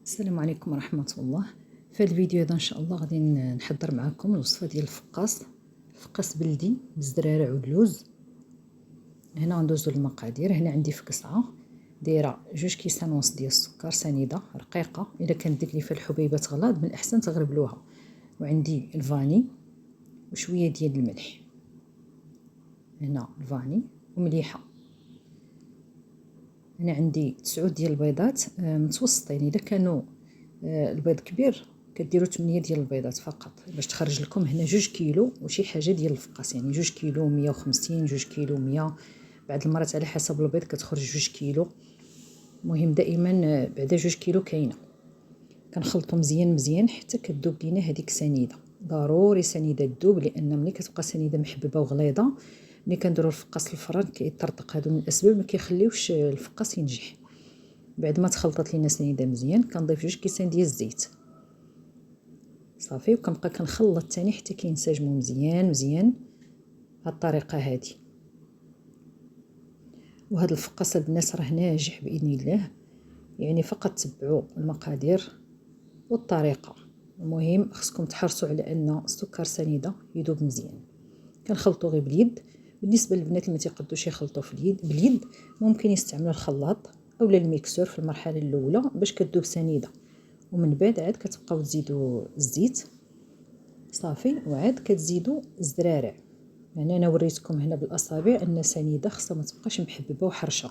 السلام عليكم ورحمة الله. في هذا الفيديو هذا ان شاء الله غادي نحضر معكم الوصفه ديال الفقاص بلدي بالزرارع واللوز. هنا غندوزو المقادير. هنا عندي في كسعه دايره 2 كيسان ونص ديال السكر سنيده رقيقه. الا كانت ديك اللي فيها الحبيبات غلاض من الاحسن تغربلوها. وعندي الفاني وشويه ديال الملح. هنا الفاني ومليحه. هنا عندي 9 ديال البيضات متوسطين. اذا كانوا البيض كبير كديروا 8 ديال البيضات فقط باش تخرج لكم هنا 2 كيلو وشي حاجه ديال الفقاس، يعني 2 كيلو 150 2 كيلو 100. بعض المرات على حسب البيض كتخرج 2 كيلو. المهم دائما بعدا 2 كيلو كاينه. كنخلطو مزيان حتى كذوب لينا هذيك سنيده. ضروري سنيده تذوب، لان ملي كتبقى سنيده محببه وغليظه ملي كنديروا الفقاس للفران كيطرطق. هادو من الاسباب ما كيخليوش الفقاس ينجح. بعد ما تخلطت لينا سنيده مزيان كنضيف 2 كيسان ديال الزيت صافي، وكنبقى كنخلط تاني حتى كينسجموا مزيان بهاد الطريقه هادي. وهذا الفقاس هاد الناس راه ناجح باذن الله، يعني فقط تبعوا المقادير والطريقه. المهم خصكم تحرصوا على ان السكر سنيده يذوب مزيان. كنخلطو غير باليد. بالنسبه للبنات اللي ما تيقدوش يخلطوا في باليد ممكن يستعملوا الخلاط اولا الميكسور في المرحله الاولى باش كتذوب سنيده، ومن بعد عاد كتبقاو تزيدوا الزيت صافي، وعاد كتزيدوا الزرارع. يعني انا وريتكم هنا بالاصابع ان سنيده خصها ما تبقاش محببه وحرشه،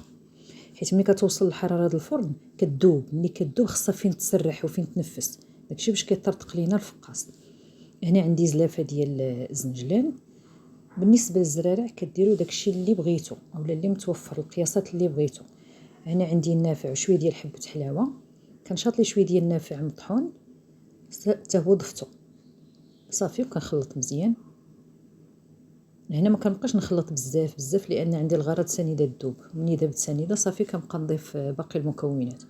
حيت ملي كتوصل لحراره الفرن كتذوب. ملي كتذوب خصها فين تسرح وفين تنفس، داكشي باش كيطرطق لينا الفقاص. هنا عندي زلافه ديال الزنجلان. بالنسبه للزرارع كديروا داكشي اللي بغيتو اولا اللي متوفر، القياسات اللي بغيتو. هنا عندي النافع وشويه ديال حبه حلاوه. كنشاط لي شويه ديال النافع مطحون حتى هو ضفتو صافي، وكنخلط مزيان. هنا ما كنبقاش نخلط بزاف لان عندي الغرض سنيده تذوب. ملي ذابت سنيده صافي كنبقى نضيف باقي المكونات.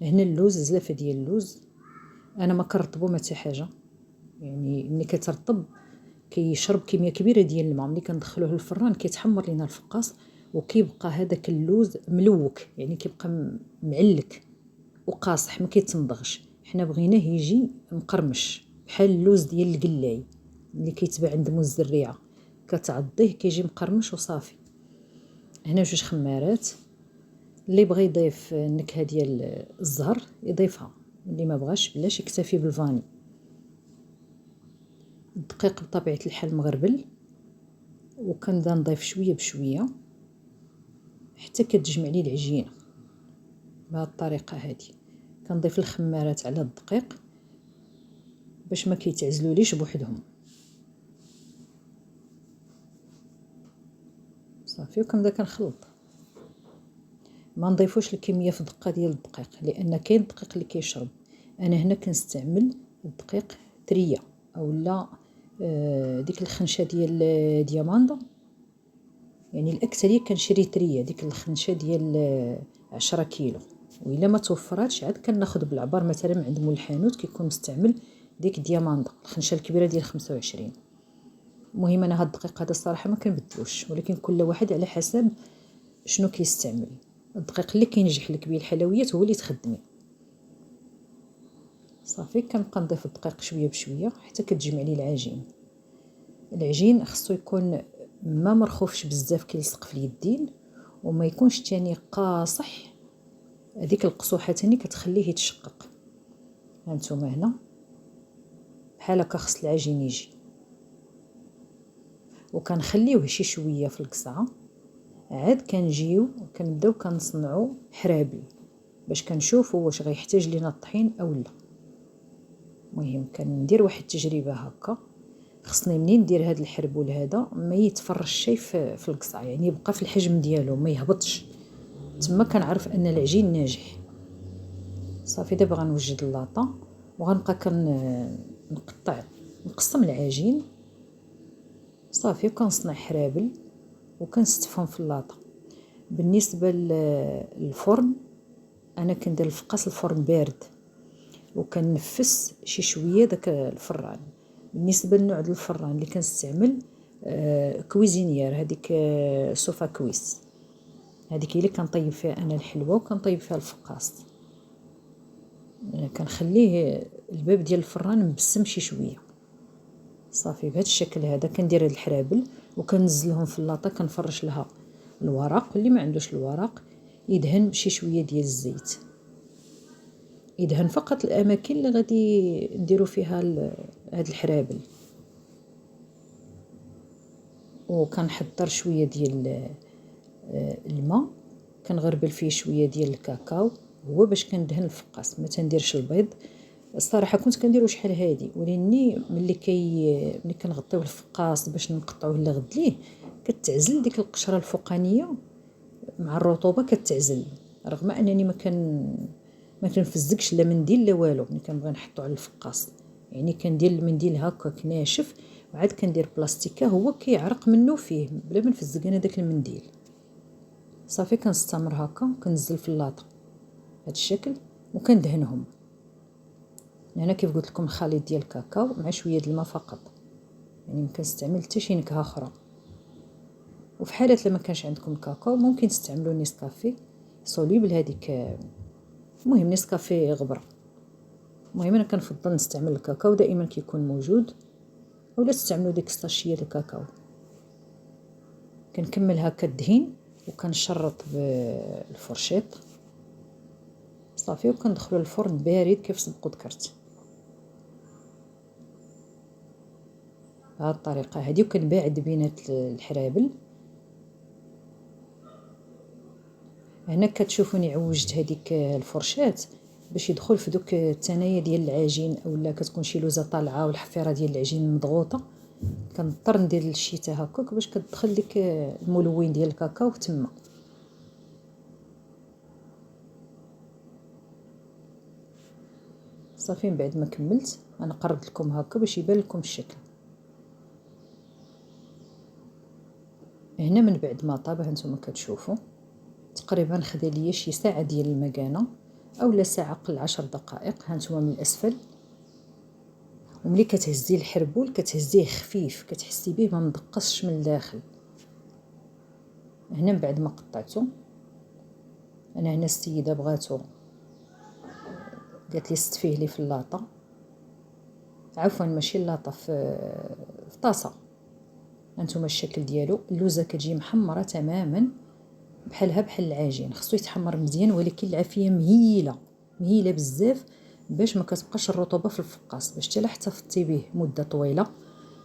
هنا اللوز، زلافه ديال اللوز. انا ما كنرطبو ما حتى حاجه، يعني ملي كترطب كيشرب كميه كبيره ديال الماء. ملي كندخلوه للفران كيتحمر لينا الفقاص وكيبقى هذاك اللوز ملوك، يعني كيبقى معلك وقاصح ما كيتمضغش. حنا بغيناه يجي مقرمش بحال اللوز ديال القلاي اللي كيتباع عند الزريعه، كتعضيه كيجي مقرمش وصافي. هنا 2 خمارات. اللي بغى يضيف النكهه ديال الزهر يضيفها، اللي ما بغاش بلاش يكتفي بالفاني. الدقيق بطبيعه الحال مغربل، وكنبدا نضيف شويه بشويه حتى كتجمع لي العجينه بهذه الطريقه هذه. كنضيف الخمارات على الدقيق باش ما كيتعزلوليش بوحدهم صافي، وكنبدا كنخلط. ما نضيفوش الكميه في دقه ديال الدقيق لان كاين الدقيق اللي كيشرب. انا هنا كنستعمل الدقيق تريه اولا ديك الخنشه ديال دياماندا، يعني الاكثريه كنشري تريه ديك الخنشه ديال 10 كيلو. وإلا ما توفراتش عاد كناخذ بالعبار مثلا من عند مول الحانوت كيكون مستعمل ديك دياماندا الخنشه الكبيره ديال 25. المهم انا هاد الدقيق هذا الصراحه ما كنبدلوش، ولكن كل واحد على حسب شنو كيستعمل. الدقيق اللي كينجح لك به الحلويات هو اللي تخدمي صافي. كنبقى نضيف الدقيق شويه بشويه حتى كتجمع لي العجين. العجين خصو يكون ما مرخوفش بزاف كيلصق في اليدين، وما يكونش تاني قاصح. هذيك القصوحه تاني كتخليه يتشقق. هانتوما هنا بحال هكا خص العجين يجي. وكنخليوه شي شويه في القصعه. عاد كنجيو كنبداو كنصنعوا حرابي باش كنشوفوا واش غيحتاج لينا الطحين او لا. المهم كندير واحد التجربه هكا. خصني منين ندير هذا الحربول هذا ما يتفرش شي في القصعه، يعني يبقى في الحجم ديالو ما يهبطش. تما كنعرف ان العجين ناجح صافي. دابا غنوجد اللاطه وغنبقى نقسم العجين صافي، وكنصنع حرابل وكنستفهم في اللاطه. بالنسبه للفرن انا كندير الفقاس الفرن بارد وكنفس شي شويه داك الفران. بالنسبه للنوع ديال الفران اللي كنستعمل كويزينيير، هذيك سوفا كويس، هذيك هي اللي كنطيب فيها انا الحلوى وكنطيب فيها الفقاص. كنخليه الباب ديال الفران مبسم شي شويه. صافي بهذا الشكل هذا كندير هاد الحرابل وكنزلهم في اللاطه، كنفرش لها الورق، واللي ما عندوش الورق يدهن بشي شويه ديال الزيت، يدهن فقط الاماكن اللي غادي نديرو فيها هاد الحرابل. وكنحضر شويه ديال الماء، كنغربل فيه شويه ديال الكاكاو، هو باش كندهن الفقاس، ما تنديرش البيض. الصراحه كنت كنديرو شحال هادي، ولكني ملي كنغطيو الفقاس باش نقطعوه لغد ليه كتعزل ديك القشره الفوقانيه مع الرطوبه، كتعزل، رغم انني ما كنفزكش لا منديل لا والو ملي كنبغي نحطو على الفقاس. يعني كندير المنديل هكاك ناشف، وعاد كندير بلاستيكه هو كيعرق منه فيه بلا ما نفزك انا داك المنديل. صافي كنستمر هكا، كنزل في اللاطه بهذا الشكل وكندهنهم. هنا كيف قلت لكم الخليط ديال الكاكاو مع شويه د الماء فقط، يعني ما كنستعمل حتى شي نكهه اخرى. وفي حاله لما كانش عندكم الكاكاو ممكن تستعملوا نيسكافي سوليبل، هذيك المهم نيسكافي غبره. المهم انا كنفضل نستعمل الكاكاو دائما كيكون موجود، اولا تستعملوا ديك الساشيه الكاكاو. كنكمل هكا الدهين وكنشرط بالفرشيط. صافي وكندخلوا الفرن بارد كيف سبق ذكرت بهذه الطريقه هذه. وكنباعد بينات الحرابل. هنا كتشوفوني عوجت هذيك الفرشات باش يدخل في دوك الثنايا ديال العجين، اولا كتكون شي لوزه طالعه والحفيره ديال العجين مضغوطه، كنضطر ندير الشيته هكاك باش كتدخل ديك الملون ديال الكاكاو تما. صافي من بعد ما كملت انا قربت لكم هكا باش يبان لكم الشكل. هنا من بعد ما طاب هانتوما كتشوفوا تقريبا خدا ليا شي ساعه ديال المكانه اولا ساعه قل 10 دقائق. هانتوما من الاسفل، وملي كتهزي الحربول كتهزيه خفيف، كتحسي به ما مدقصش من الداخل. هنا من بعد ما قطعته، انا هنا السيده بغاتو قالت لي استفيه لي في اللاطه، عفوا ماشي اللاطه، في طاسه. هانتوما الشكل ديالو، اللوزه كتجي محمره تماما بحال العجين. خصو يتحمر مزيان، ولكن العافيه مهيله بزاف باش ما كتبقاش الرطوبه في الفقاس، باش حتى احتفظتي به مده طويله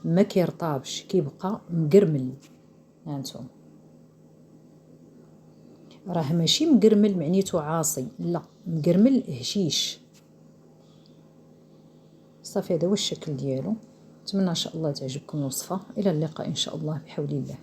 ما كيرطابش، كيبقى مقرمل. هانتوما راه ماشي مقرمل معنيتو عاصي، لا، مقرمل هشيش. صافي هذا هو الشكل ديالو. نتمنى ان شاء الله تعجبكم الوصفه. الى اللقاء ان شاء الله بحول الله.